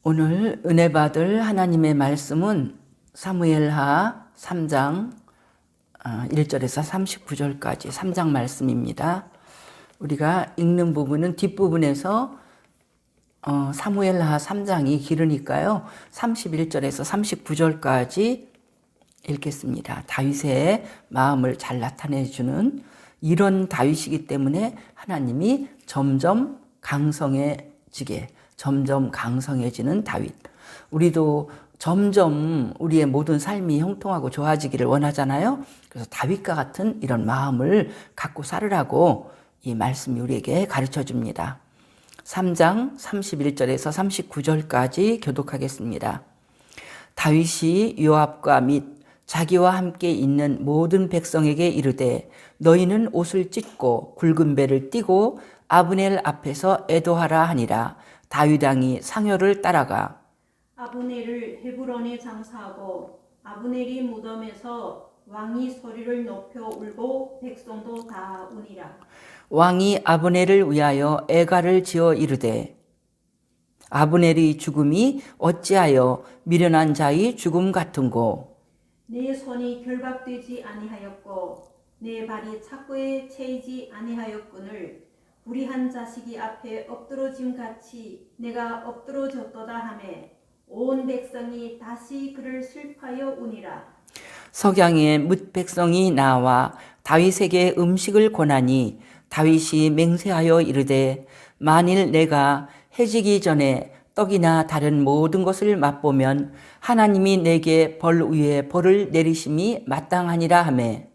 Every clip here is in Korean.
오늘 은혜 받을 하나님의 말씀은 사무엘하 3장 1절에서 39절까지 3장 말씀입니다. 우리가 읽는 부분은 뒷부분에서 사무엘하 3장이 길으니까요. 31절에서 39절까지 읽겠습니다. 다윗의 마음을 잘 나타내주는 이런 다윗이기 때문에 하나님이 점점 강성해지는 다윗. 우리도 점점 우리의 모든 삶이 형통하고 좋아지기를 원하잖아요. 그래서 다윗과 같은 이런 마음을 갖고 살으라고 이 말씀이 우리에게 가르쳐 줍니다. 3장 31절에서 39절까지 교독하겠습니다. 다윗이 요압과 및 자기와 함께 있는 모든 백성에게 이르되 너희는 옷을 찢고 굵은 배를 띠고 아브넬 앞에서 애도하라 하니라. 다윗 왕이 상효를 따라가 아브넬을 헤브론에 장사하고 아브넬이 무덤에서 왕이 소리를 높여 울고 백성도 다 우니라. 왕이 아브넬을 위하여 애가를 지어 이르되 아브넬의 죽음이 어찌하여 미련한 자의 죽음 같은고 내 손이 결박되지 아니하였고 내 발이 착고에 채이지 아니하였거늘 불의한 자식이 앞에 엎드러짐 같이 내가 엎드러졌도다 하매 온 백성이 다시 그를 슬퍼하여 우니라. 석양에 뭇 백성이 나와 다윗에게 음식을 권하니 다윗이 맹세하여 이르되 만일 내가 해지기 전에 떡이나 다른 모든 것을 맛보면 하나님이 내게 벌 위에 벌을 내리심이 마땅하니라 하매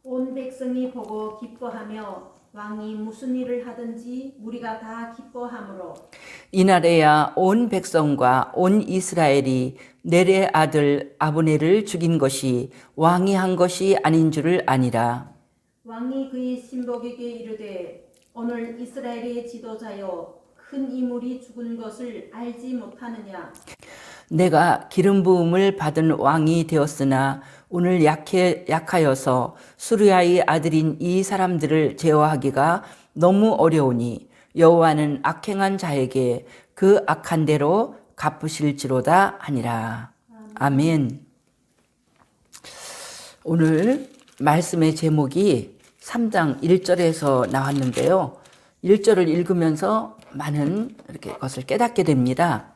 온 백성이 보고 기뻐하며 왕이 무슨 일을 하든지 무리가 다 기뻐하므로 이날에야 온 백성과 온 이스라엘이 넬의 아들 아브넬을 죽인 것이 왕이 한 것이 아닌 줄을 아니라. 왕이 그의 신복에게 이르되 오늘 이스라엘의 지도자여 큰 이물이 죽은 것을 알지 못하느냐. 내가 기름 부음을 받은 왕이 되었으나 오늘 약하여서 수르야의 아들인 이 사람들을 제어하기가 너무 어려우니 여호와는 악행한 자에게 그 악한 대로 갚으실지로다 하니라. 아멘. 오늘 말씀의 제목이 3장 1절에서 나왔는데요. 1절을 읽으면서 많은 이렇게 것을 깨닫게 됩니다.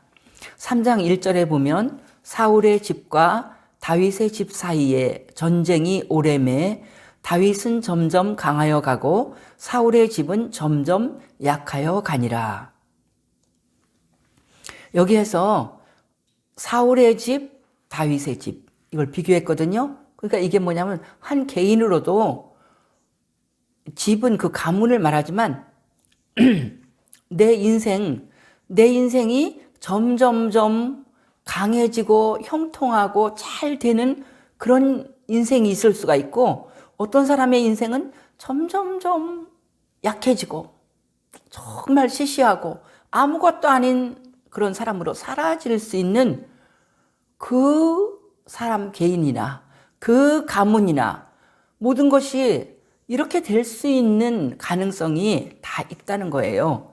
3장 1절에 보면 사울의 집과 다윗의 집 사이에 전쟁이 오래매 다윗은 점점 강하여 가고 사울의 집은 점점 약하여 가니라. 여기에서 사울의 집, 다윗의 집 이걸 비교했거든요. 그러니까 이게 뭐냐면 한 개인으로도 집은 그 가문을 말하지만 내 인생이 점점점 강해지고 형통하고 잘 되는 그런 인생이 있을 수가 있고 어떤 사람의 인생은 점점점 약해지고 정말 시시하고 아무것도 아닌 그런 사람으로 사라질 수 있는 그 사람 개인이나 그 가문이나 모든 것이 이렇게 될 수 있는 가능성이 다 있다는 거예요.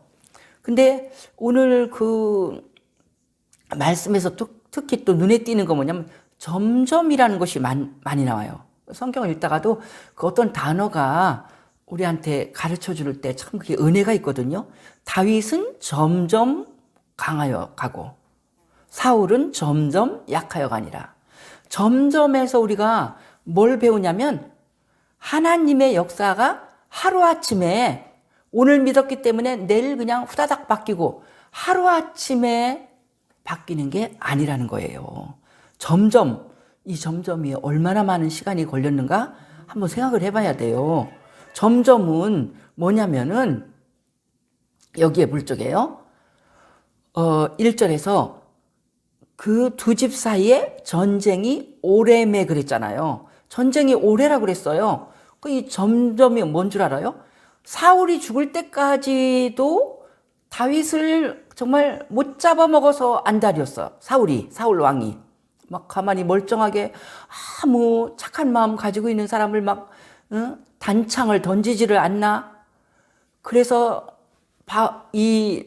근데 오늘 그 말씀에서 특히 또 눈에 띄는 거 뭐냐면 점점이라는 것이 많이 나와요. 성경을 읽다가도 그 어떤 단어가 우리한테 가르쳐 줄 때 참 그게 은혜가 있거든요. 다윗은 점점 강하여 가고 사울은 점점 약하여 가니라. 점점에서 우리가 뭘 배우냐면 하나님의 역사가 하루아침에 오늘 믿었기 때문에 내일 그냥 후다닥 바뀌고 하루아침에 바뀌는 게 아니라는 거예요. 점점, 이 점점이 얼마나 많은 시간이 걸렸는가 한번 생각을 해봐야 돼요. 점점은 뭐냐면은 여기에 물쪽이에요. 1절에서 그 두 집 사이에 전쟁이 오래매 그랬잖아요. 전쟁이 오래라고 그랬어요. 이 점점이 뭔 줄 알아요? 사울이 죽을 때까지도 다윗을 정말 못 잡아먹어서 안달이었어. 사울 왕이. 막 가만히 멀쩡하게 아무 착한 마음 가지고 있는 사람을 막 단창을 던지지를 않나. 그래서 이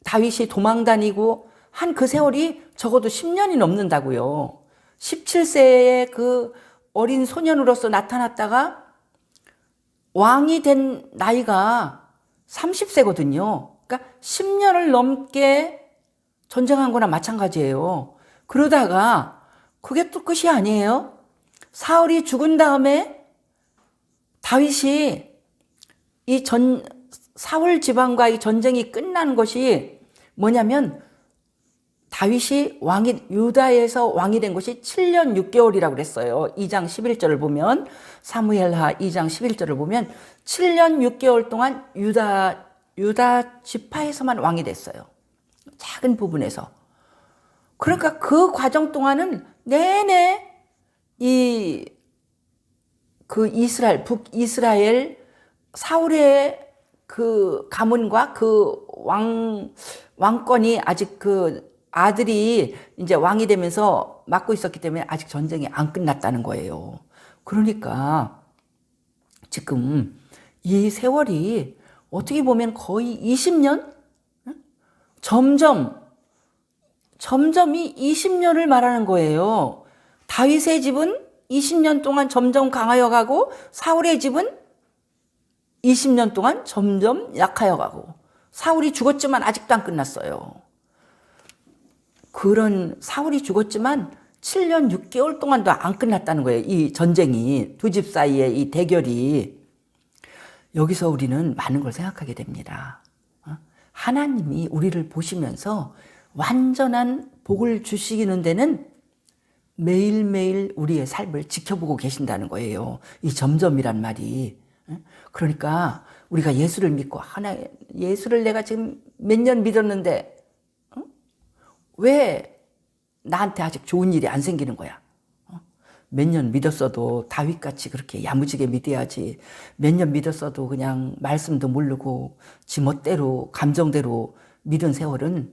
다윗이 도망다니고 한 그 세월이 적어도 10년이 넘는다고요. 17세의 그 어린 소년으로서 나타났다가 왕이 된 나이가 30세거든요. 그러니까 10년을 넘게 전쟁한 거나 마찬가지예요. 그러다가 그게 또 끝이 아니에요. 사울이 죽은 다음에 다윗이 사울 지방과의 전쟁이 끝난 것이 뭐냐면 다윗이 유다에서 왕이 된 것이 7년 6개월이라고 그랬어요. 2장 11절을 보면, 사무엘하 2장 11절을 보면 7년 6개월 동안 유다 지파에서만 왕이 됐어요. 작은 부분에서. 그러니까 그 과정 동안은 내내 북이스라엘 사울의 그 가문과 그 왕권이 아직 그 아들이 이제 왕이 되면서 맡고 있었기 때문에 아직 전쟁이 안 끝났다는 거예요. 그러니까 지금 이 세월이 어떻게 보면 거의 20년? 점점이 20년을 말하는 거예요. 다윗의 집은 20년 동안 점점 강하여 가고 사울의 집은 20년 동안 점점 약하여 가고 사울이 죽었지만 아직도 안 끝났어요. 그런 사울이 죽었지만 7년 6개월 동안도 안 끝났다는 거예요. 이 전쟁이 두 집 사이의 이 대결이. 여기서 우리는 많은 걸 생각하게 됩니다. 하나님이 우리를 보시면서 완전한 복을 주시는 데는 매일매일 우리의 삶을 지켜보고 계신다는 거예요. 이 점점이란 말이. 그러니까 우리가 예수를 믿고 예수를 내가 지금 몇 년 믿었는데 왜 나한테 아직 좋은 일이 안 생기는 거야? 몇 년 믿었어도 다윗같이 그렇게 야무지게 믿어야지. 몇 년 믿었어도 그냥 말씀도 모르고 지 멋대로 감정대로 믿은 세월은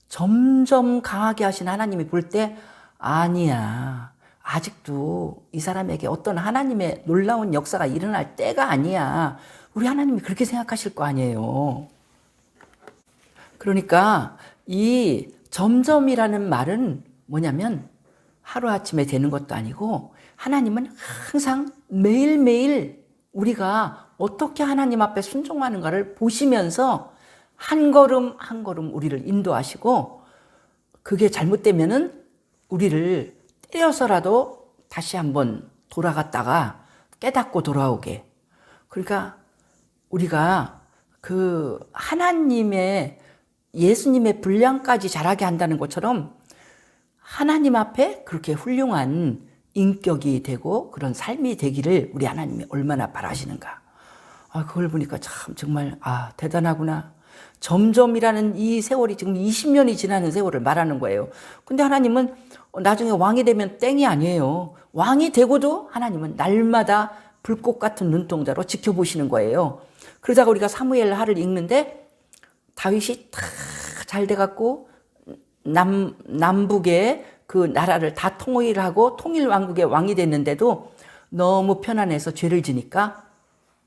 점점 강하게 하신 하나님이 볼 때 아니야. 아직도 이 사람에게 어떤 하나님의 놀라운 역사가 일어날 때가 아니야. 우리 하나님이 그렇게 생각하실 거 아니에요. 그러니까 이 점점이라는 말은 뭐냐면 하루아침에 되는 것도 아니고 하나님은 항상 매일매일 우리가 어떻게 하나님 앞에 순종하는가를 보시면서 한 걸음 한 걸음 우리를 인도하시고 그게 잘못되면은 우리를 때려서라도 다시 한번 돌아갔다가 깨닫고 돌아오게. 그러니까 우리가 그 하나님의 예수님의 분량까지 자라게 한다는 것처럼 하나님 앞에 그렇게 훌륭한 인격이 되고 그런 삶이 되기를 우리 하나님이 얼마나 바라시는가. 그걸 보니까 참 정말 대단하구나. 점점이라는 이 세월이 지금 20년이 지나는 세월을 말하는 거예요. 근데 하나님은 나중에 왕이 되면 땡이 아니에요. 왕이 되고도 하나님은 날마다 불꽃 같은 눈동자로 지켜보시는 거예요. 그러다가 우리가 사무엘하를 읽는데 다윗이 다 잘 돼갖고 남북의 그 나라를 다 통일하고 통일왕국의 왕이 됐는데도 너무 편안해서 죄를 지니까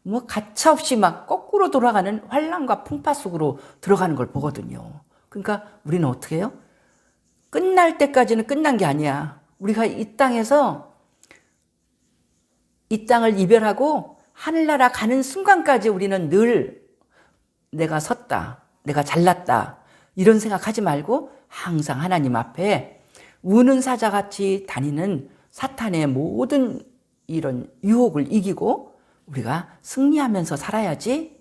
뭐 가차없이 막 거꾸로 돌아가는 환란과 풍파 속으로 들어가는 걸 보거든요. 그러니까 우리는 어떻게 해요? 끝날 때까지는 끝난 게 아니야. 우리가 이 땅에서 이 땅을 이별하고 하늘나라 가는 순간까지 우리는 늘 내가 섰다, 내가 잘났다 이런 생각하지 말고 항상 하나님 앞에 우는 사자같이 다니는 사탄의 모든 이런 유혹을 이기고 우리가 승리하면서 살아야지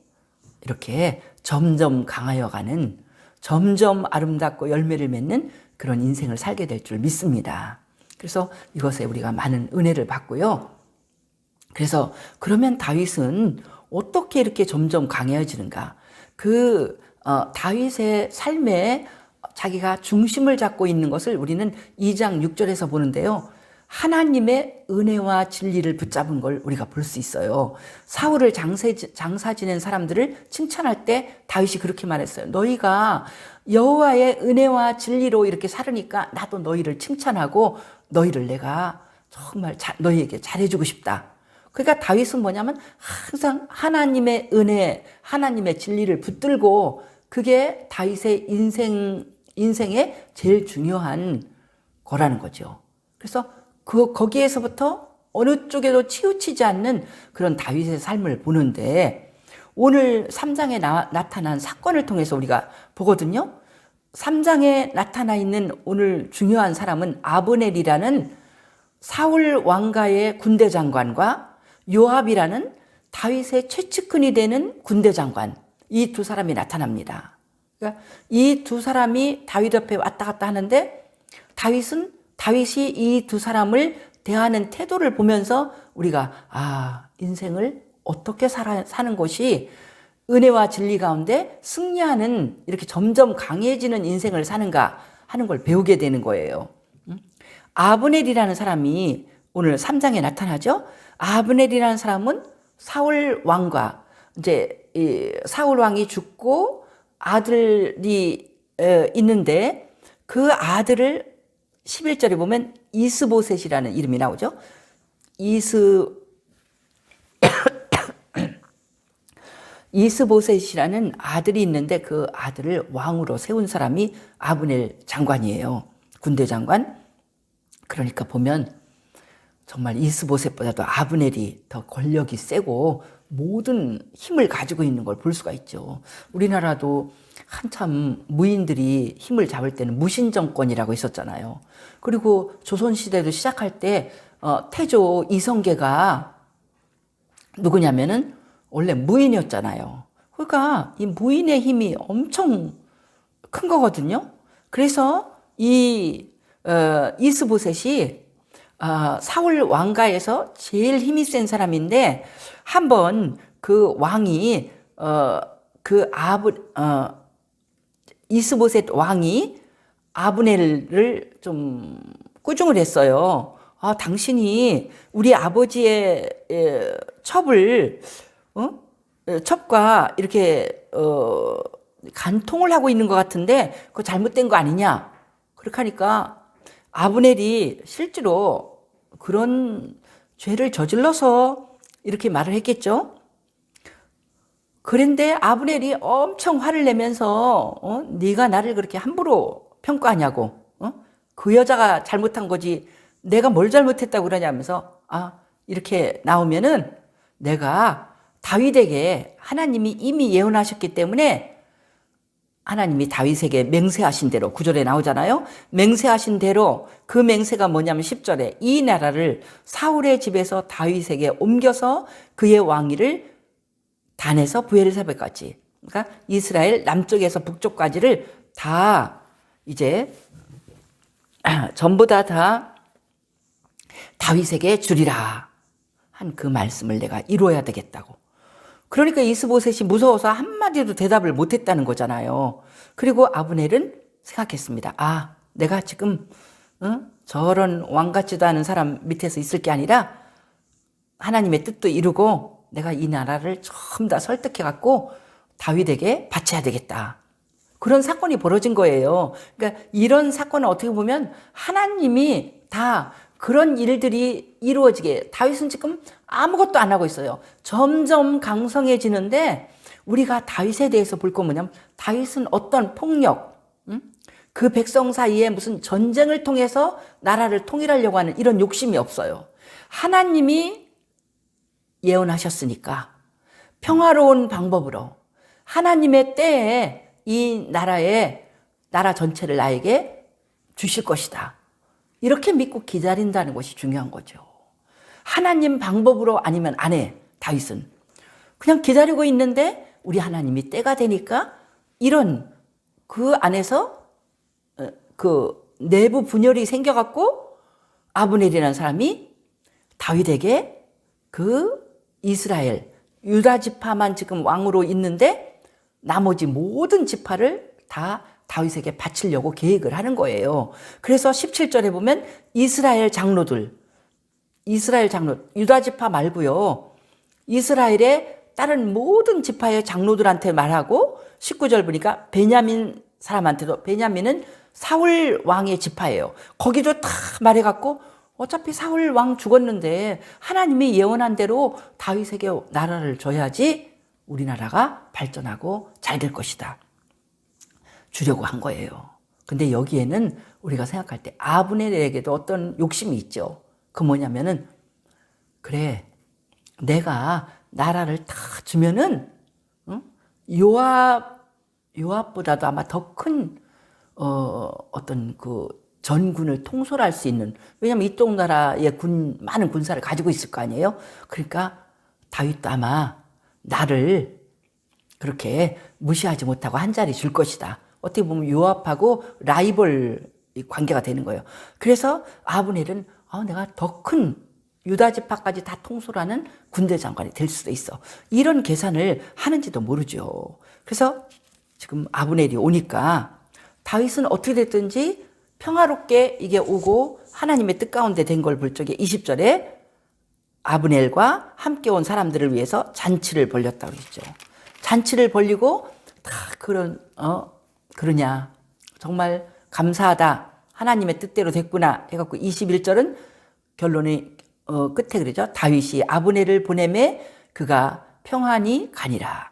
이렇게 점점 강하여가는 점점 아름답고 열매를 맺는 그런 인생을 살게 될 줄 믿습니다. 그래서 이것에 우리가 많은 은혜를 받고요. 그래서 그러면 다윗은 어떻게 이렇게 점점 강해지는가? 다윗의 삶에 자기가 중심을 잡고 있는 것을 우리는 2장 6절에서 보는데요. 하나님의 은혜와 진리를 붙잡은 걸 우리가 볼 수 있어요. 사울을 장사 지낸 사람들을 칭찬할 때 다윗이 그렇게 말했어요. 너희가 여호와의 은혜와 진리로 이렇게 살으니까 나도 너희를 칭찬하고 너희를 내가 정말 너희에게 잘해주고 싶다. 그러니까 다윗은 뭐냐면 항상 하나님의 은혜, 하나님의 진리를 붙들고 그게 다윗의 인생 인생의 제일 중요한 거라는 거죠. 그래서 거기에서부터 어느 쪽에도 치우치지 않는 그런 다윗의 삶을 보는데, 오늘 3장에 나타난 사건을 통해서 우리가 보거든요. 3장에 나타나 있는 오늘 중요한 사람은 아브넬이라는 사울 왕가의 군대 장관과 요압이라는 다윗의 최측근이 되는 군대 장관, 이 두 사람이 나타납니다. 그러니까 이 두 사람이 다윗 옆에 왔다 갔다 하는데, 다윗이 이 두 사람을 대하는 태도를 보면서 우리가 인생을 어떻게 사는 것이 은혜와 진리 가운데 승리하는, 이렇게 점점 강해지는 인생을 사는가 하는 걸 배우게 되는 거예요. 아브넬이라는 사람이 오늘 3장에 나타나죠. 아브넬이라는 사람은 사울 왕과, 이제 사울 왕이 죽고 아들이 있는데, 그 아들을 11절에 보면 이스보셋이라는 이름이 나오죠. 이스보셋이라는 아들이 있는데, 그 아들을 왕으로 세운 사람이 아브넬 장관이에요. 군대 장관. 그러니까 보면 정말 이스보셋보다도 아브넬이 더 권력이 세고 모든 힘을 가지고 있는 걸 볼 수가 있죠. 우리나라도 한참 무인들이 힘을 잡을 때는 무신정권이라고 있었잖아요. 그리고 조선시대도 시작할 때 태조 이성계가 누구냐면은 원래 무인이었잖아요. 그러니까 이 무인의 힘이 엄청 큰 거거든요. 그래서 이 이스보셋이 사울 왕가에서 제일 힘이 센 사람인데, 한번 그 왕이 이스보셋 왕이 아브넬을 좀 꾸중을 했어요. 당신이 우리 아버지의 첩과 이렇게 간통을 하고 있는 것 같은데 그거 잘못된 거 아니냐? 그렇게 하니까 아브넬이 실제로 그런 죄를 저질러서 이렇게 말을 했겠죠. 그런데 아브넬이 엄청 화를 내면서 네가 나를 그렇게 함부로 평가하냐고, 그 여자가 잘못한 거지 내가 뭘 잘못했다고 그러냐면서, 이렇게 나오면은 내가 다윗에게 하나님이 이미 예언하셨기 때문에, 하나님이 다윗에게 맹세하신 대로, 9절에 나오잖아요. 맹세하신 대로, 그 맹세가 뭐냐면 10절에 이 나라를 사울의 집에서 다윗에게 옮겨서 그의 왕위를 단에서 브엘세바까지, 그러니까 이스라엘 남쪽에서 북쪽까지를 다 이제 전부 다 다윗에게 주리라 한 그 말씀을 내가 이루어야 되겠다고. 그러니까 이스보셋이 무서워서 한마디도 대답을 못했다는 거잖아요. 그리고 아브넬은 생각했습니다. 내가 지금 저런 왕 같지도 않은 사람 밑에서 있을 게 아니라 하나님의 뜻도 이루고 내가 이 나라를 전부 다 설득해갖고 다윗에게 바쳐야 되겠다. 그런 사건이 벌어진 거예요. 그러니까 이런 사건은 어떻게 보면 하나님이 다 그런 일들이 이루어지게, 다윗은 지금 아무것도 안 하고 있어요. 점점 강성해지는데, 우리가 다윗에 대해서 볼 건 뭐냐면, 다윗은 어떤 폭력, 그 백성 사이에 무슨 전쟁을 통해서 나라를 통일하려고 하는 이런 욕심이 없어요. 하나님이 예언하셨으니까 평화로운 방법으로 하나님의 때에 이 나라 전체를 나에게 주실 것이다. 이렇게 믿고 기다린다는 것이 중요한 거죠. 하나님 방법으로 아니면 안 해, 다윗은. 그냥 기다리고 있는데 우리 하나님이 때가 되니까 이런 그 안에서 그 내부 분열이 생겨갖고 아브넬이라는 사람이 다윗에게 그 이스라엘, 유다 지파만 지금 왕으로 있는데 나머지 모든 지파를 다 다윗에게 바치려고 계획을 하는 거예요. 그래서 17절에 보면 이스라엘 장로, 유다 지파 말고요, 이스라엘의 다른 모든 지파의 장로들한테 말하고, 19절 보니까 베냐민 사람한테도, 베냐민은 사울 왕의 지파예요. 거기도 다 말해갖고 어차피 사울 왕 죽었는데 하나님이 예언한 대로 다윗에게 나라를 줘야지 우리나라가 발전하고 잘 될 것이다. 주려고 한 거예요. 근데 여기에는 우리가 생각할 때 아브넬에게도 어떤 욕심이 있죠. 그 뭐냐면은, 그래, 내가 나라를 다 주면은 요압보다도 아마 더 큰 어떤 그 전군을 통솔할 수 있는, 왜냐면 이쪽 나라의 많은 군사를 가지고 있을 거 아니에요. 그러니까 다윗도 아마 나를 그렇게 무시하지 못하고 한 자리 줄 것이다. 어떻게 보면 요압하고 라이벌 관계가 되는 거예요. 그래서 아브넬은 내가 더 큰 유다 지파까지 다 통솔하는 군대 장관이 될 수도 있어. 이런 계산을 하는지도 모르죠. 그래서 지금 아브넬이 오니까 다윗은 어떻게 됐든지 평화롭게 이게 오고 하나님의 뜻 가운데 된 걸 볼 적에 20절에 아브넬과 함께 온 사람들을 위해서 잔치를 벌렸다고 그랬죠. 잔치를 벌리고 다 그러냐, 정말 감사하다, 하나님의 뜻대로 됐구나 해갖고 21절은 결론이 끝에 그러죠. 다윗이 아브넬을 보내매 그가 평안히 가니라.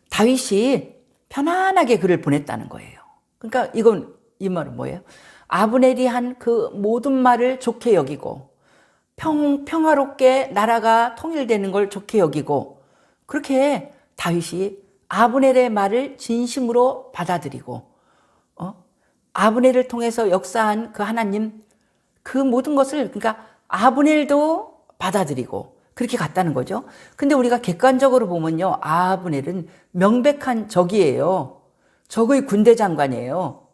다윗이 편안하게 그를 보냈다는 거예요. 그러니까 이 말은 뭐예요? 아브넬이 한 그 모든 말을 좋게 여기고 평화롭게 나라가 통일되는 걸 좋게 여기고, 그렇게 다윗이 아브넬의 말을 진심으로 받아들이고 아브넬을 통해서 역사한 그 하나님, 그 모든 것을, 그러니까 아브넬도 받아들이고 그렇게 갔다는 거죠. 근데 우리가 객관적으로 보면요, 아브넬은 명백한 적이에요. 적의 군대 장관이에요.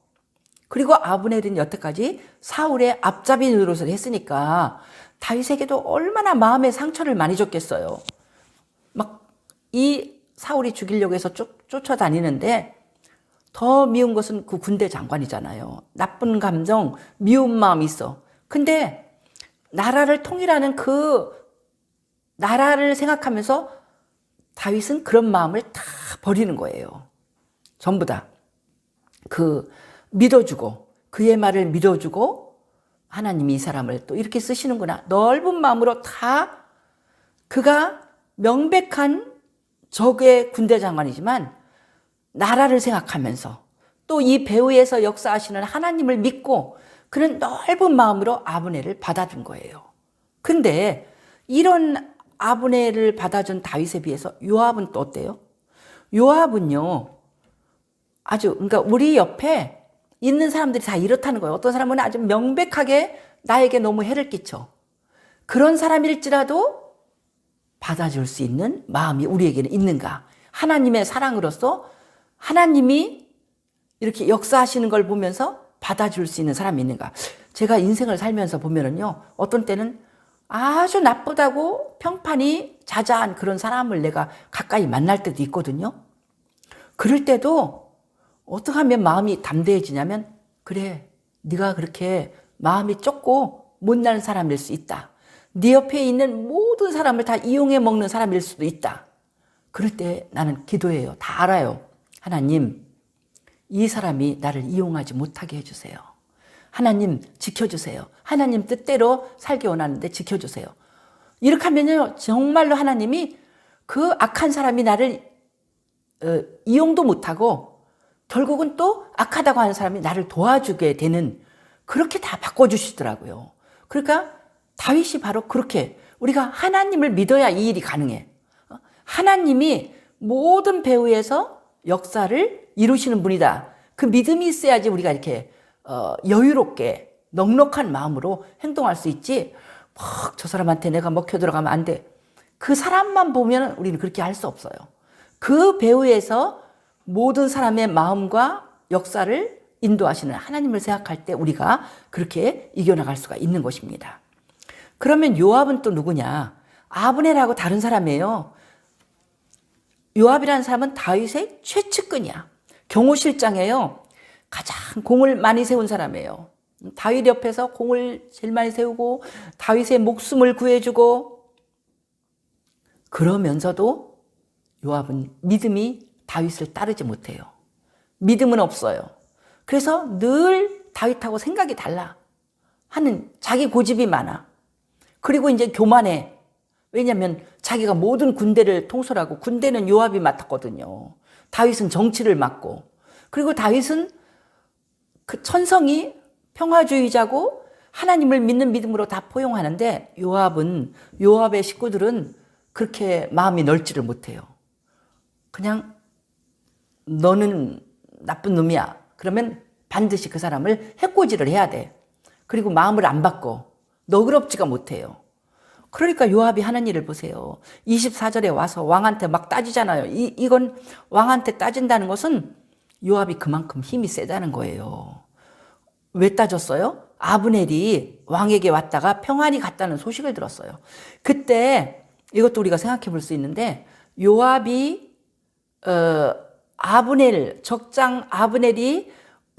그리고 아브넬은 여태까지 사울의 앞잡이 노릇을 했으니까 다윗에게도 얼마나 마음의 상처를 많이 줬겠어요. 막 이 사울이 죽이려고 해서 쫓아다니는데 더 미운 것은 그 군대 장관이잖아요. 나쁜 감정, 미운 마음이 있어. 근데 나라를 통일하는 그 나라를 생각하면서 다윗은 그런 마음을 다 버리는 거예요. 전부 다. 믿어주고, 그의 말을 믿어주고, 하나님이 이 사람을 또 이렇게 쓰시는구나. 넓은 마음으로 다, 그가 명백한 적의 군대 장관이지만 나라를 생각하면서 또 이 배후에서 역사하시는 하나님을 믿고 그는 넓은 마음으로 아브넬을 받아준 거예요. 근데 이런 아브넬을 받아준 다윗에 비해서 요압은 또 어때요? 요압은요, 그러니까 우리 옆에 있는 사람들이 다 이렇다는 거예요. 어떤 사람은 아주 명백하게 나에게 너무 해를 끼쳐. 그런 사람일지라도 받아줄 수 있는 마음이 우리에게는 있는가? 하나님의 사랑으로서 하나님이 이렇게 역사하시는 걸 보면서 받아줄 수 있는 사람이 있는가? 제가 인생을 살면서 보면은요, 어떤 때는 아주 나쁘다고 평판이 자자한 그런 사람을 내가 가까이 만날 때도 있거든요. 그럴 때도 어떻게 하면 마음이 담대해지냐면, 그래, 네가 그렇게 마음이 좁고 못난 사람일 수 있다. 네 옆에 있는 모든 사람을 다 이용해 먹는 사람일 수도 있다. 그럴 때 나는 기도해요. 다 알아요. 하나님, 이 사람이 나를 이용하지 못하게 해주세요. 하나님, 지켜주세요. 하나님 뜻대로 살기 원하는데 지켜주세요. 이렇게 하면요, 정말로 하나님이 그 악한 사람이 나를 이용도 못하고 결국은 또 악하다고 하는 사람이 나를 도와주게 되는, 그렇게 다 바꿔주시더라고요. 그러니까 다윗이 바로 그렇게, 우리가 하나님을 믿어야 이 일이 가능해. 하나님이 모든 배후에서 역사를 이루시는 분이다. 그 믿음이 있어야지 우리가 이렇게 여유롭게 넉넉한 마음으로 행동할 수 있지, 저 사람한테 내가 먹혀 들어가면 안 돼. 그 사람만 보면 우리는 그렇게 할 수 없어요. 그 배후에서 모든 사람의 마음과 역사를 인도하시는 하나님을 생각할 때 우리가 그렇게 이겨나갈 수가 있는 것입니다. 그러면 요압은 또 누구냐? 아브넬하고 다른 사람이에요. 요압이라는 사람은 다윗의 최측근이야. 경호실장이에요. 가장 공을 많이 세운 사람이에요. 다윗 옆에서 공을 제일 많이 세우고 다윗의 목숨을 구해주고, 그러면서도 요압은 믿음이 다윗을 따르지 못해요. 믿음은 없어요. 그래서 늘 다윗하고 생각이 달라 하는, 자기 고집이 많아. 그리고 이제 교만해. 왜냐하면 자기가 모든 군대를 통솔하고, 군대는 요압이 맡았거든요. 다윗은 정치를 맡고. 그리고 다윗은 그 천성이 평화주의자고 하나님을 믿는 믿음으로 다 포용하는데 요압의 식구들은 그렇게 마음이 넓지를 못해요. 그냥 너는 나쁜 놈이야. 그러면 반드시 그 사람을 해코지를 해야 돼. 그리고 마음을 안 바꿔. 너그럽지가 못해요. 그러니까 요압이 하는 일을 보세요. 24절에 와서 왕한테 막 따지잖아요. 이건 왕한테 따진다는 것은 요압이 그만큼 힘이 세다는 거예요. 왜 따졌어요? 아브넬이 왕에게 왔다가 평안히 갔다는 소식을 들었어요. 그때 이것도 우리가 생각해 볼 수 있는데 요압이 적장 아브넬이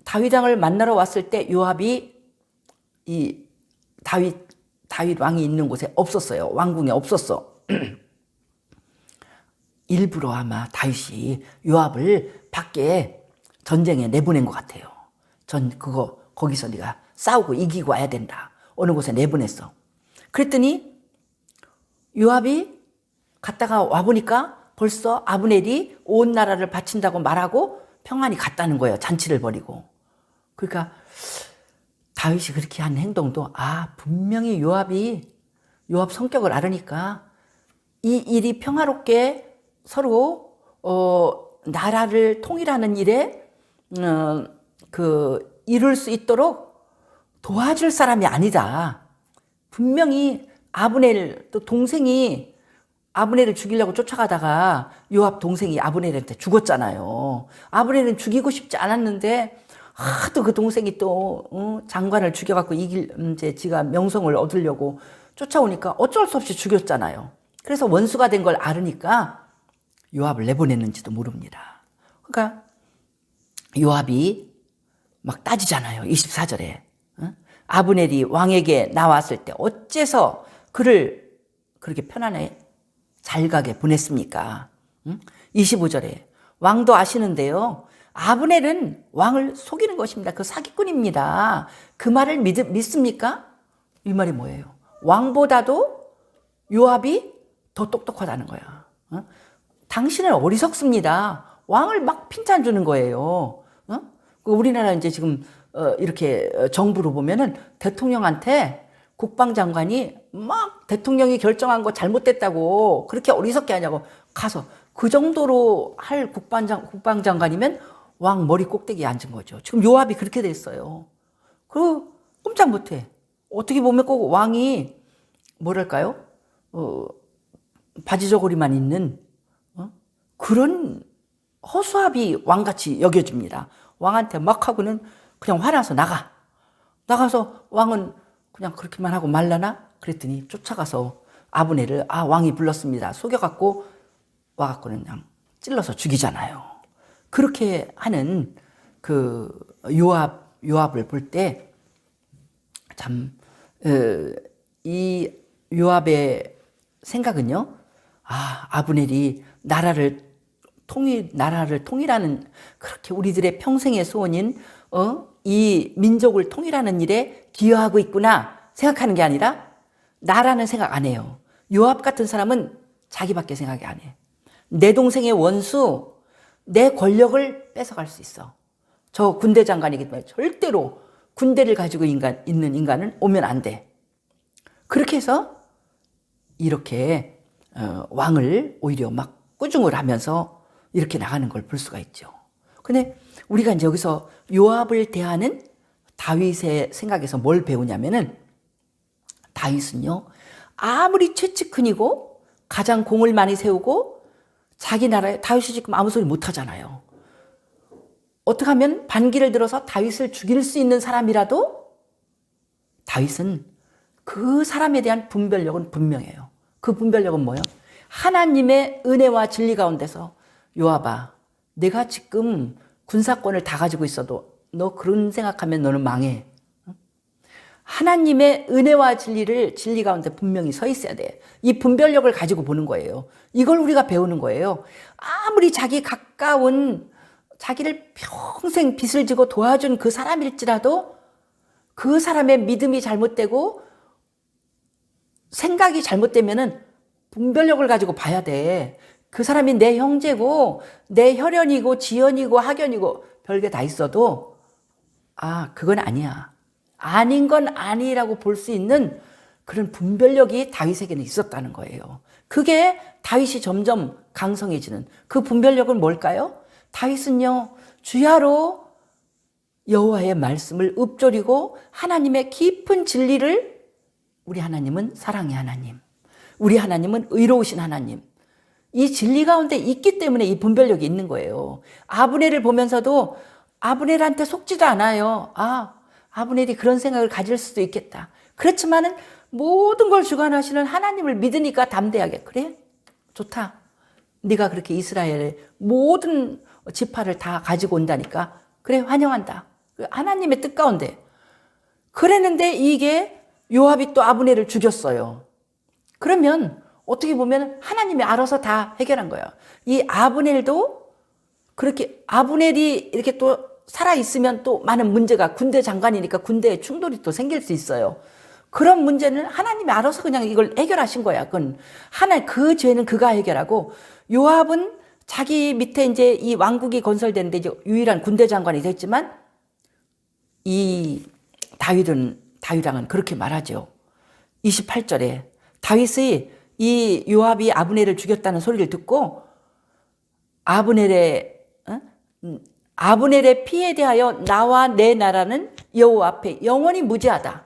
다윗 왕을 만나러 왔을 때 요압이 이 다윗 왕이 있는 곳에 없었어요. 왕궁에 없었어. 일부러 아마 다윗이 요압을 밖에 전쟁에 내보낸 것 같아요. 거기서 네가 싸우고 이기고 와야 된다. 어느 곳에 내보냈어. 그랬더니 요압이 갔다가 와보니까 벌써 아브넬이 온 나라를 바친다고 말하고 평안히 갔다는 거예요. 잔치를 벌이고. 그러니까 다윗이 그렇게 한 행동도 분명히 요압 성격을 알으니까 이 일이 평화롭게 서로 나라를 통일하는 일에 이룰 수 있도록 도와줄 사람이 아니다. 분명히 아브넬 또 동생이 아브넬을 죽이려고 쫓아가다가 요압 동생이 아브넬한테 죽었잖아요. 아브넬은 죽이고 싶지 않았는데 또 그 동생이 또 장관을 죽여갖고 이제 지가 명성을 얻으려고 쫓아오니까 어쩔 수 없이 죽였잖아요. 그래서 원수가 된 걸 알으니까 요압을 내보냈는지도 모릅니다. 그러니까 요압이 막 따지잖아요. 24절에. 아브넬이 왕에게 나왔을 때 어째서 그를 그렇게 편안해 잘 가게 보냈습니까? 25절에 왕도 아시는데요. 아브넬은 왕을 속이는 것입니다. 그 사기꾼입니다. 그 말을 믿습니까? 이 말이 뭐예요? 왕보다도 요압이 더 똑똑하다는 거야. 당신은 어리석습니다. 왕을 막 핀잔 주는 거예요. 우리나라 이제 지금 이렇게 정부로 보면은 대통령한테 국방장관이 막 대통령이 결정한 거 잘못됐다고 그렇게 어리석게 하냐고 가서 그 정도로 할 국방장관이면 왕 머리 꼭대기에 앉은 거죠. 지금 요압이 그렇게 됐어요. 그리고 꼼짝 못해. 어떻게 보면 꼭 왕이 뭐랄까요? 바지 저고리만 있는 그런 허수아비 왕같이 여겨집니다. 왕한테 막 하고는 그냥 화나서 나가서 왕은 그냥 그렇게만 하고 말라나? 그랬더니 쫓아가서 아브넬을 왕이 불렀습니다. 속여갖고 와갖고는 그냥 찔러서 죽이잖아요. 그렇게 하는 그 요압을 볼 때 참 이 요압의 생각은요. 아브넬이 나라를 통일하는 그렇게 우리들의 평생의 소원인 이 민족을 통일하는 일에 기여하고 있구나 생각하는 게 아니라 나라는 생각 안 해요. 요압 같은 사람은 자기밖에 생각이 안 해. 내 동생의 원수, 내 권력을 뺏어갈 수 있어. 저 군대 장관이기 때문에 절대로 군대를 가지고 있는 인간은 오면 안 돼. 그렇게 해서 이렇게 왕을 오히려 막 꾸중을 하면서 이렇게 나가는 걸 볼 수가 있죠. 근데 우리가 이제 여기서 요압을 대하는 다윗의 생각에서 뭘 배우냐면은 다윗은요, 아무리 최측근이고 가장 공을 많이 세우고 자기 나라에 다윗이 지금 아무 소리 못 하잖아요. 어떻게 하면 반기를 들어서 다윗을 죽일 수 있는 사람이라도 다윗은 그 사람에 대한 분별력은 분명해요. 그 분별력은 뭐예요? 하나님의 은혜와 진리 가운데서 요압아, 내가 지금 군사권을 다 가지고 있어도 너 그런 생각하면 너는 망해. 하나님의 은혜와 진리 가운데 분명히 서 있어야 돼. 이 분별력을 가지고 보는 거예요. 이걸 우리가 배우는 거예요. 아무리 자기 가까운 자기를 평생 빚을 지고 도와준 그 사람일지라도 그 사람의 믿음이 잘못되고 생각이 잘못되면은 분별력을 가지고 봐야 돼. 그 사람이 내 형제고 내 혈연이고 지연이고 학연이고 별게 다 있어도 그건 아니야. 아닌 건 아니라고 볼 수 있는 그런 분별력이 다윗에게는 있었다는 거예요. 그게 다윗이 점점 강성해지는 그 분별력은 뭘까요? 다윗은요, 주야로 여호와의 말씀을 읊조리고 하나님의 깊은 진리를, 우리 하나님은 사랑의 하나님, 우리 하나님은 의로우신 하나님, 이 진리 가운데 있기 때문에 이 분별력이 있는 거예요. 아브넬을 보면서도 아브넬한테 속지도 않아요. 아브넬이 그런 생각을 가질 수도 있겠다. 그렇지만은 모든 걸 주관하시는 하나님을 믿으니까 담대하게, 그래? 좋다. 네가 그렇게 이스라엘의 모든 지파를 다 가지고 온다니까, 그래, 환영한다. 하나님의 뜻 가운데. 그랬는데 이게 요압이 또 아브넬을 죽였어요. 그러면 어떻게 보면 하나님이 알아서 다 해결한 거예요. 이 아브넬도 그렇게, 아브넬이 이렇게 또 살아있으면 또 많은 문제가, 군대 장관이니까 군대에 충돌이 또 생길 수 있어요. 그런 문제는 하나님이 알아서 그냥 이걸 해결하신 거야. 그건 그 죄는 그가 해결하고, 요압은 자기 밑에 이제 이 왕국이 건설되는데 이제 유일한 군대 장관이 됐지만, 이 다윗왕은 그렇게 말하죠. 28절에 다윗이 이 요압이 아브넬을 죽였다는 소리를 듣고 아브넬의 피에 대하여 나와 내 나라는 여호와 앞에 영원히 무죄하다.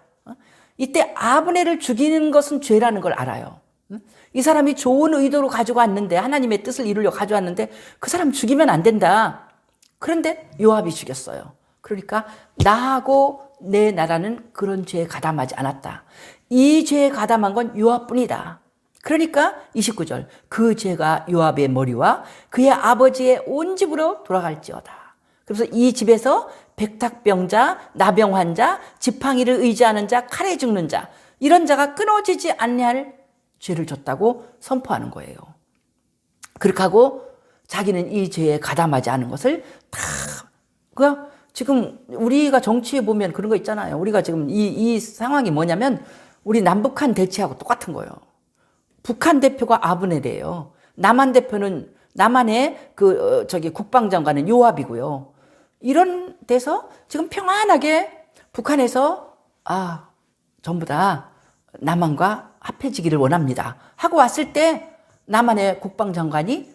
이때 아브넬을 죽이는 것은 죄라는 걸 알아요. 이 사람이 좋은 의도로 가지고 왔는데, 하나님의 뜻을 이루려 가져왔는데 그 사람 죽이면 안 된다. 그런데 요압이 죽였어요. 그러니까 나하고 내 나라는 그런 죄에 가담하지 않았다. 이 죄에 가담한 건 요압뿐이다. 그러니까 29절, 그 죄가 요압의 머리와 그의 아버지의 온 집으로 돌아갈지어다. 그래서 이 집에서 백탁병자, 나병 환자, 지팡이를 의지하는 자, 칼에 죽는 자, 이런 자가 끊어지지 않냐할 죄를 졌다고 선포하는 거예요. 그렇게 하고 자기는 이 죄에 가담하지 않은 것을 다, 지금 우리가 정치에 보면 그런 거 있잖아요. 우리가 지금 이 상황이 뭐냐면 우리 남북한 대치하고 똑같은 거예요. 북한 대표가 아브넬이에요. 남한 대표는, 남한의 국방장관은 요압이고요. 이런 데서 지금 평안하게 북한에서 전부 다 남한과 합해지기를 원합니다 하고 왔을 때 남한의 국방장관이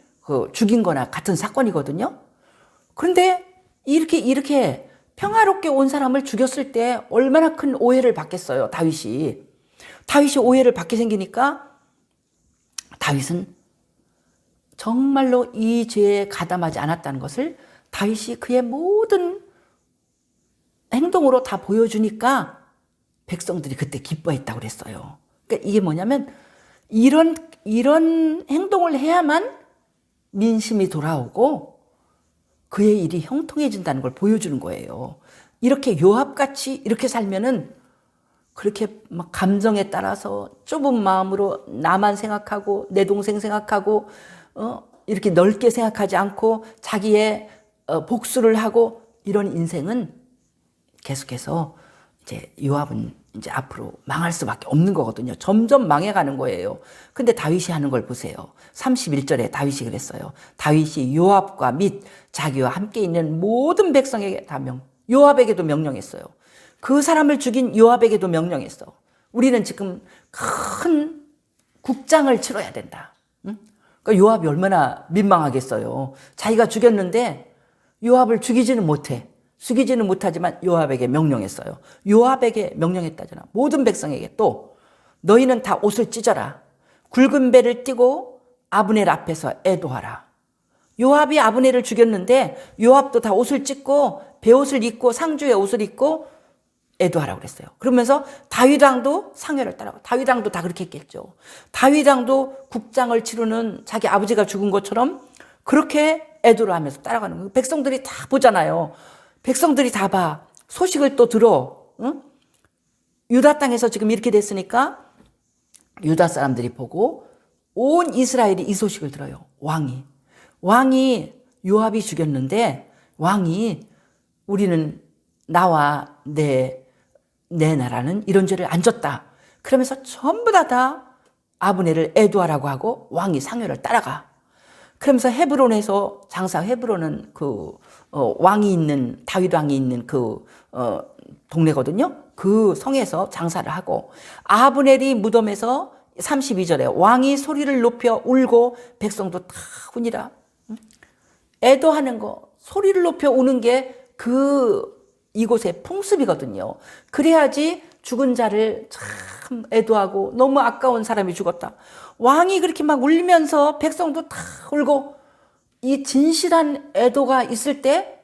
죽인 거나 같은 사건이거든요. 그런데 이렇게 평화롭게 온 사람을 죽였을 때 얼마나 큰 오해를 받겠어요, 다윗이. 오해를 받게 생기니까 다윗은 정말로 이 죄에 가담하지 않았다는 것을 다윗이 그의 모든 행동으로 다 보여주니까 백성들이 그때 기뻐했다고 그랬어요. 그러니까 이게 뭐냐면 이런 행동을 해야만 민심이 돌아오고 그의 일이 형통해진다는 걸 보여주는 거예요. 이렇게 요압같이 이렇게 살면은 그렇게 막 감정에 따라서 좁은 마음으로 나만 생각하고 내 동생 생각하고 이렇게 넓게 생각하지 않고 자기의 복수를 하고 이런 인생은 계속해서 이제 요압은 이제 앞으로 망할 수밖에 없는 거거든요. 점점 망해가는 거예요. 근데 다윗이 하는 걸 보세요. 31절에 다윗이 그랬어요. 다윗이 요압과 및 자기와 함께 있는 모든 백성에게 다 요압에게도 명령했어요. 그 사람을 죽인 요압에게도 명령했어. 우리는 지금 큰 국장을 치러야 된다. 응? 그러니까 요압이 얼마나 민망하겠어요. 자기가 죽였는데 요압을 죽이지는 못해. 죽이지는 못하지만 요압에게 명령했어요. 요압에게 명령했다잖아. 모든 백성에게 또 너희는 다 옷을 찢어라. 굵은 배를 띠고 아브넬 앞에서 애도하라. 요압이 아브넬을 죽였는데 요압도 다 옷을 찢고 베옷을 입고 상주의 옷을 입고 애도하라고 그랬어요. 그러면서 다윗왕도 상회를 따라고. 다윗왕도 다 그렇게 했겠죠. 다윗왕도 국장을 치르는 자기 아버지가 죽은 것처럼 그렇게 애도를 하면서 따라가는 거예요. 백성들이 다 보잖아요. 백성들이 다 봐. 소식을 또 들어. 응? 유다 땅에서 지금 이렇게 됐으니까 유다 사람들이 보고 온 이스라엘이 이 소식을 들어요. 왕이 요압이 죽였는데 왕이 우리는 나와 내 나라는 이런 죄를 안 졌다. 그러면서 전부 다 아브넬을 애도하라고 하고 왕이 상회를 따라가. 그러면서 헤브론에서 헤브론은 왕이 있는, 다윗 왕이 있는 동네거든요. 그 성에서 장사를 하고, 아브넬이 무덤에서 32절에 왕이 소리를 높여 울고 백성도 다 우니라. 애도하는 거, 소리를 높여 우는 게 이곳의 풍습이거든요. 그래야지 죽은 자를 참 애도하고 너무 아까운 사람이 죽었다. 왕이 그렇게 막 울면서 백성도 다 울고 이 진실한 애도가 있을 때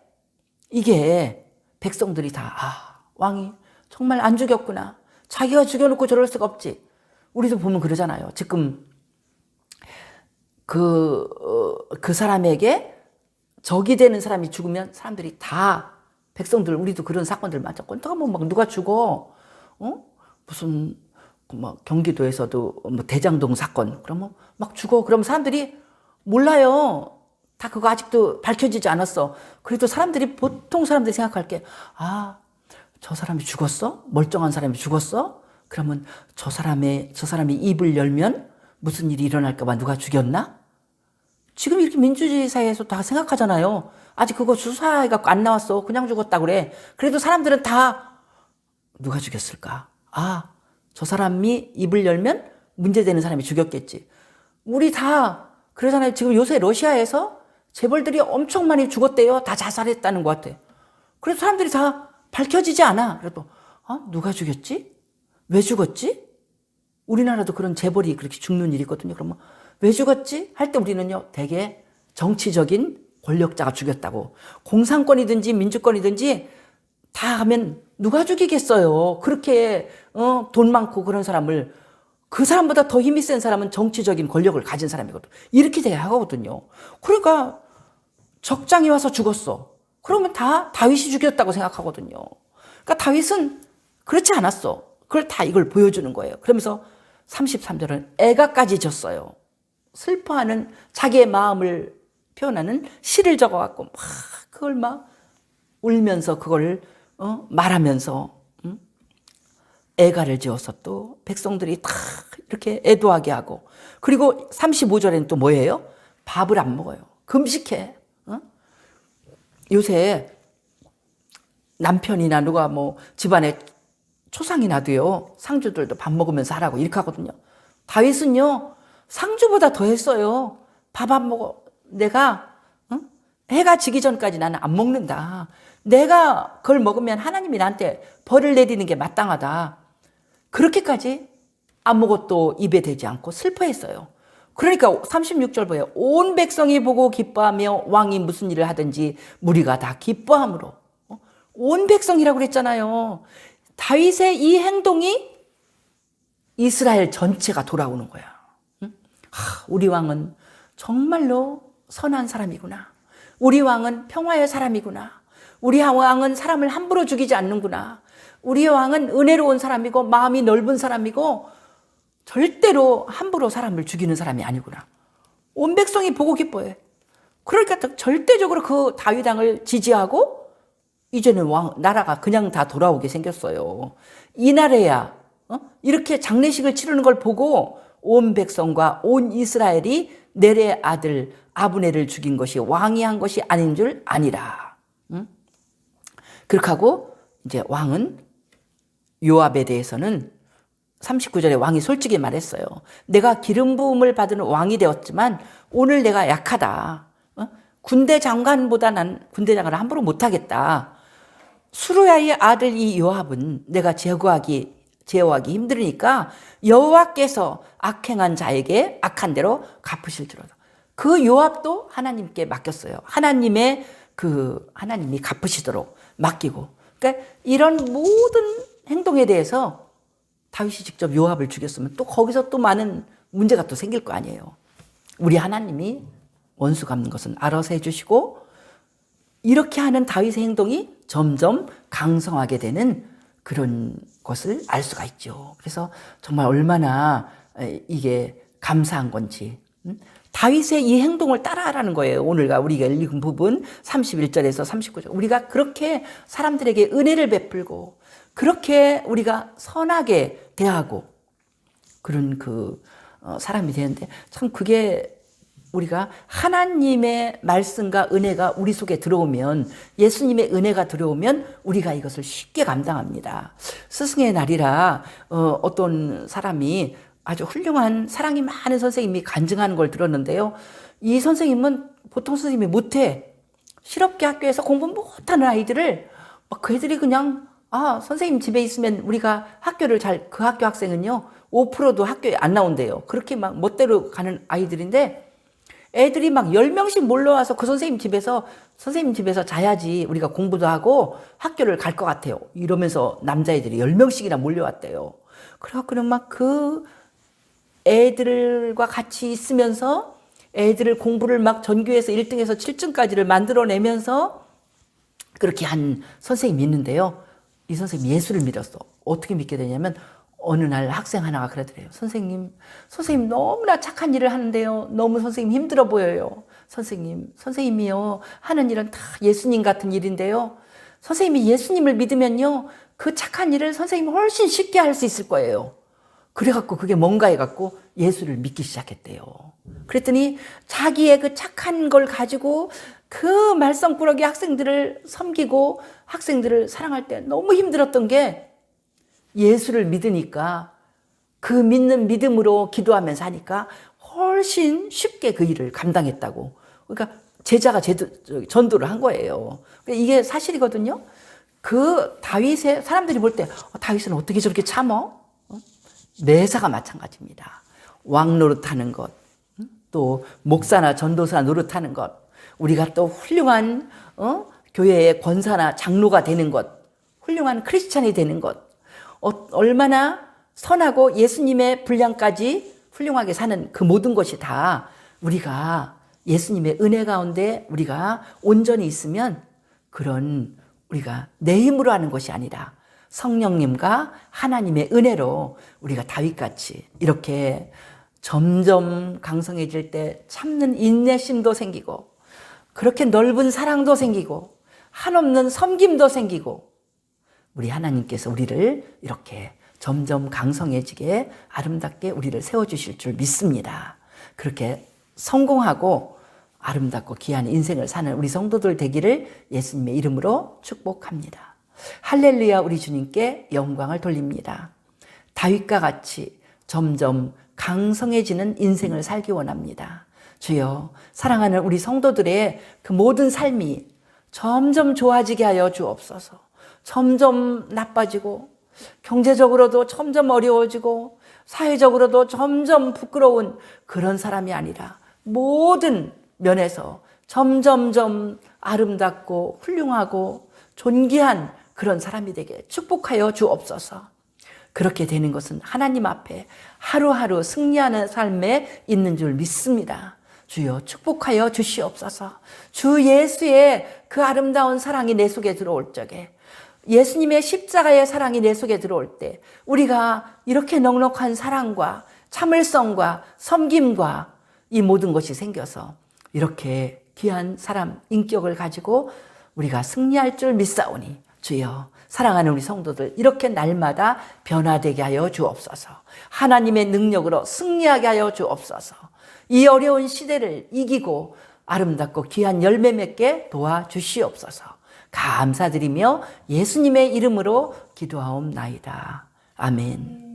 이게 백성들이 다 왕이 정말 안 죽였구나. 자기가 죽여놓고 저럴 수가 없지. 우리도 보면 그러잖아요. 지금 그 사람에게 적이 되는 사람이 죽으면 사람들이 다 백성들 우리도 그런 사건들 많죠. 꼰떡하면 막 누가 죽어, 무슨 막 경기도에서도 뭐 대장동 사건 그러면 막 죽어. 그러면 사람들이 몰라요. 다 그거 아직도 밝혀지지 않았어. 그래도 보통 사람들이 생각할 게 저 사람이 죽었어? 멀쩡한 사람이 죽었어? 그러면 저 사람이 입을 열면 무슨 일이 일어날까 봐 누가 죽였나? 지금 이렇게 민주주의 사회에서 다 생각하잖아요. 아직 그거 수사해갖고 안 나왔어. 그냥 죽었다 그래. 그래도 사람들은 다 누가 죽였을까? 저 사람이 입을 열면 문제되는 사람이 죽였겠지. 우리 다 그러잖아요. 지금 요새 러시아에서 재벌들이 엄청 많이 죽었대요. 다 자살했다는 것 같아. 그래서 사람들이 다 밝혀지지 않아. 그래도 누가 죽였지? 왜 죽었지? 우리나라도 그런 재벌이 그렇게 죽는 일이 있거든요. 그러면 왜 죽었지? 할 때 우리는요, 되게 정치적인 권력자가 죽였다고. 공산권이든지 민주권이든지 다 하면 누가 죽이겠어요. 그렇게 돈 많고 그런 사람을. 그 사람보다 더 힘이 센 사람은 정치적인 권력을 가진 사람이거든. 이렇게 돼야 하거든요. 그러니까 적장이 와서 죽었어. 그러면 다 다윗이 죽였다고 생각하거든요. 그러니까 다윗은 그렇지 않았어. 그걸 다 이걸 보여주는 거예요. 그러면서 33절은 애가까지 졌어요. 슬퍼하는 자기의 마음을 표현하는 시를 적어갖고 막 그걸 막 울면서 그걸 말하면서 애가를 지어서 또 백성들이 다 이렇게 애도하게 하고, 그리고 35절에는 또 뭐예요? 밥을 안 먹어요. 금식해. 요새 남편이나 누가 뭐 집안에 초상이 나도요, 상주들도 밥 먹으면서 하라고 이렇게 하거든요. 다윗은요, 상주보다 더 했어요. 밥 안 먹어. 내가 해가 지기 전까지 나는 안 먹는다. 내가 그걸 먹으면 하나님이 나한테 벌을 내리는 게 마땅하다. 그렇게까지 아무것도 입에 대지 않고 슬퍼했어요. 그러니까 36절 보여요. 온 백성이 보고 기뻐하며 왕이 무슨 일을 하든지 무리가 다 기뻐함으로. 온 백성이라고 그랬잖아요. 다윗의 이 행동이 이스라엘 전체가 돌아오는 거야. 우리 왕은 정말로 선한 사람이구나. 우리 왕은 평화의 사람이구나. 우리 왕은 사람을 함부로 죽이지 않는구나. 우리 왕은 은혜로운 사람이고 마음이 넓은 사람이고 절대로 함부로 사람을 죽이는 사람이 아니구나. 온 백성이 보고 기뻐해. 그러니까 절대적으로 그 다윗 왕을 지지하고 이제는 나라가 그냥 다 돌아오게 생겼어요. 이 나라야 이렇게 장례식을 치르는 걸 보고 온 백성과 온 이스라엘이 넬의 아들 아브넬을 죽인 것이 왕이 한 것이 아닌 줄 아니라. 그렇게 하고 이제 왕은 요압에 대해서는 39절에 왕이 솔직히 말했어요. 내가 기름 부음을 받은 왕이 되었지만 오늘 내가 약하다. 군대 장관보다 난 군대 장관을 함부로 못하겠다. 수르야의 아들 이 요압은 내가 제어하기 힘들으니까 여호와께서 악행한 자에게 악한 대로 갚으실지로다. 그 요압도 하나님께 맡겼어요. 하나님이 갚으시도록 맡기고. 그러니까 이런 모든 행동에 대해서 다윗이 직접 요압을 죽였으면 또 거기서 또 많은 문제가 또 생길 거 아니에요. 우리 하나님이 원수 갚는 것은 알아서 해주시고 이렇게 하는 다윗의 행동이 점점 강성하게 되는 그런 것을 알 수가 있죠. 그래서 정말 얼마나 이게 감사한 건지. 다윗의 이 행동을 따라하라는 거예요. 오늘 우리가 읽은 부분 31절에서 39절. 우리가 그렇게 사람들에게 은혜를 베풀고 그렇게 우리가 선하게 대하고 그런 사람이 되는데 참 그게 우리가 하나님의 말씀과 은혜가 우리 속에 들어오면, 예수님의 은혜가 들어오면 우리가 이것을 쉽게 감당합니다. 스승의 날이라 어떤 사람이 아주 훌륭한 사랑이 많은 선생님이 간증하는 걸 들었는데요. 이 선생님은 보통 선생님이 못해. 실업계 학교에서 공부 못하는 아이들을 막 그 애들이 그냥 선생님 집에 있으면 우리가 학교를 그 학교 학생은요 5%도 학교에 안 나온대요. 그렇게 막 멋대로 가는 아이들인데 애들이 막 10명씩 몰려와서 그 선생님 집에서 자야지 우리가 공부도 하고 학교를 갈 것 같아요. 이러면서 남자애들이 10명씩이나 몰려왔대요. 그래갖고는 막 그 애들과 같이 있으면서 애들을 공부를 막 전교에서 1등에서 7등까지를 만들어내면서 그렇게 한 선생님이 있는데요. 이 선생님이 예수를 믿었어. 어떻게 믿게 되냐면 어느 날 학생 하나가 그러더래요. 선생님 너무나 착한 일을 하는데요. 너무 선생님 힘들어 보여요. 선생님이요. 하는 일은 다 예수님 같은 일인데요. 선생님이 예수님을 믿으면요. 그 착한 일을 선생님이 훨씬 쉽게 할 수 있을 거예요. 그래갖고 그게 뭔가 해갖고 예수를 믿기 시작했대요. 그랬더니 자기의 그 착한 걸 가지고 그 말썽꾸러기 학생들을 섬기고 학생들을 사랑할 때 너무 힘들었던 게 예수를 믿으니까 그 믿는 믿음으로 기도하면서 하니까 훨씬 쉽게 그 일을 감당했다고. 그러니까 제자가 전도를 한 거예요. 이게 사실이거든요. 그 다윗의 사람들이 볼 때 다윗은 어떻게 저렇게 참어? 매사가 마찬가지입니다. 왕 노릇하는 것, 또 목사나 전도사 노릇하는 것, 우리가 또 훌륭한 교회의 권사나 장로가 되는 것, 훌륭한 크리스찬이 되는 것, 얼마나 선하고 예수님의 분량까지 훌륭하게 사는 그 모든 것이 다 우리가 예수님의 은혜 가운데 우리가 온전히 있으면 그런 우리가 내 힘으로 하는 것이 아니라 성령님과 하나님의 은혜로 우리가 다윗같이 이렇게 점점 강성해질 때 참는 인내심도 생기고 그렇게 넓은 사랑도 생기고 한없는 섬김도 생기고 우리 하나님께서 우리를 이렇게 점점 강성해지게 아름답게 우리를 세워주실 줄 믿습니다. 그렇게 성공하고 아름답고 귀한 인생을 사는 우리 성도들 되기를 예수님의 이름으로 축복합니다. 할렐루야. 우리 주님께 영광을 돌립니다. 다윗과 같이 점점 강성해지는 인생을 살기 원합니다. 주여, 사랑하는 우리 성도들의 그 모든 삶이 점점 좋아지게 하여 주옵소서. 점점 나빠지고 경제적으로도 점점 어려워지고 사회적으로도 점점 부끄러운 그런 사람이 아니라 모든 면에서 점점점 아름답고 훌륭하고 존귀한 그런 사람이 되게 축복하여 주옵소서. 그렇게 되는 것은 하나님 앞에 하루하루 승리하는 삶에 있는 줄 믿습니다. 주여 축복하여 주시옵소서. 주 예수의 그 아름다운 사랑이 내 속에 들어올 적에, 예수님의 십자가의 사랑이 내 속에 들어올 때 우리가 이렇게 넉넉한 사랑과 참을성과 섬김과 이 모든 것이 생겨서 이렇게 귀한 사람 인격을 가지고 우리가 승리할 줄 믿사오니 주여, 사랑하는 우리 성도들 이렇게 날마다 변화되게 하여 주옵소서. 하나님의 능력으로 승리하게 하여 주옵소서. 이 어려운 시대를 이기고 아름답고 귀한 열매 맺게 도와주시옵소서. 감사드리며 예수님의 이름으로 기도하옵나이다. 아멘.